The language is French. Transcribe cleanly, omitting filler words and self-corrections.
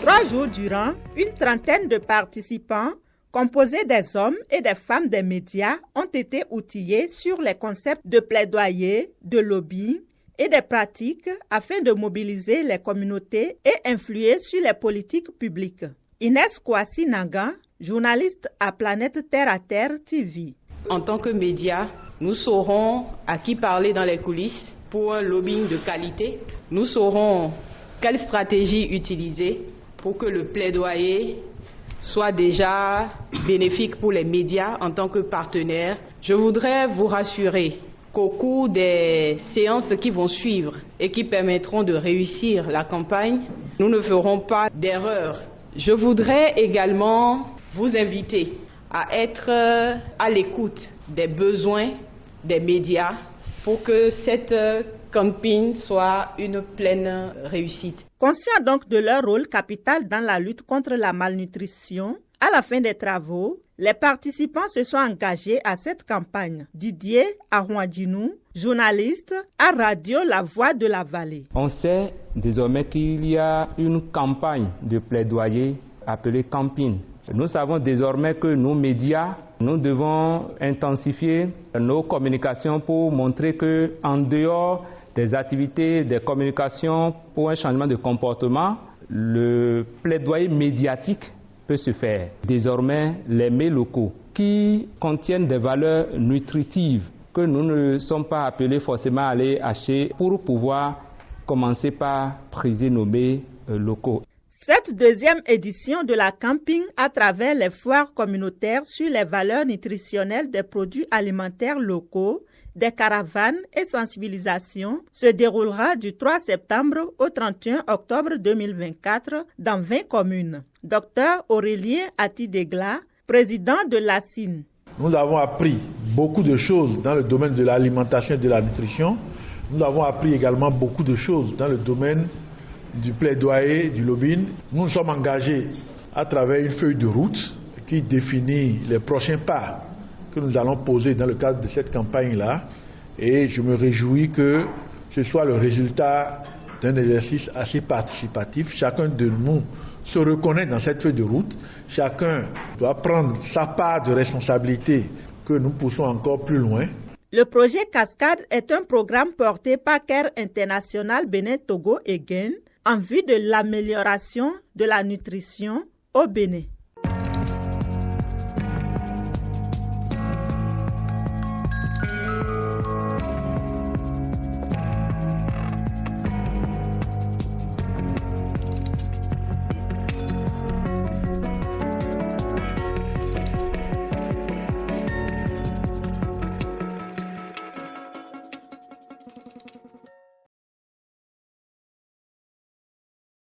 3 jours durant, une trentaine de participants, composés des hommes et des femmes des médias, ont été outillés sur les concepts de plaidoyer, de lobbying et des pratiques afin de mobiliser les communautés et influer sur les politiques publiques. Inès Kouassi Nangan, journaliste à Planète Terre à Terre TV. En tant que médias, nous saurons à qui parler dans les coulisses pour un lobbying de qualité. Nous saurons quelle stratégie utiliser pour que le plaidoyer soit déjà bénéfique pour les médias en tant que partenaires. Je voudrais vous rassurer qu'au cours des séances qui vont suivre et qui permettront de réussir la campagne, nous ne ferons pas d'erreur. Je voudrais également vous inviter à être à l'écoute des besoins des médias pour que cette campagne soit une pleine réussite. Conscients donc de leur rôle capital dans la lutte contre la malnutrition, à la fin des travaux, les participants se sont engagés à cette campagne. Didier Ahouadjinou, journaliste à Radio La Voix de la Vallée. On sait désormais qu'il y a une campagne de plaidoyer appelée Campine. Nous savons désormais que nos médias, nous devons intensifier nos communications pour montrer que, en dehors des activités, des communications pour un changement de comportement, le plaidoyer médiatique peut se faire. Désormais, les mets locaux qui contiennent des valeurs nutritives que nous ne sommes pas appelés forcément à aller acheter pour pouvoir commencer par priser nos mets locaux. Cette deuxième édition de la camping à travers les foires communautaires sur les valeurs nutritionnelles des produits alimentaires locaux, des caravanes et sensibilisation se déroulera du 3 septembre au 31 octobre 2024 dans 20 communes. Dr Aurélien Atidegla, président de l'ASIN. Nous avons appris beaucoup de choses dans le domaine de l'alimentation et de la nutrition. Nous avons appris également beaucoup de choses dans le domaine du plaidoyer, du lobbying. Nous nous sommes engagés à travers une feuille de route qui définit les prochains pas que nous allons poser dans le cadre de cette campagne-là. Et je me réjouis que ce soit le résultat d'un exercice assez participatif. Chacun de nous se reconnaît dans cette feuille de route. Chacun doit prendre sa part de responsabilité que nous poussons encore plus loin. Le projet Cascade est un programme porté par CARE International Bénin, Togo et Guinée en vue de l'amélioration de la nutrition au Bénin.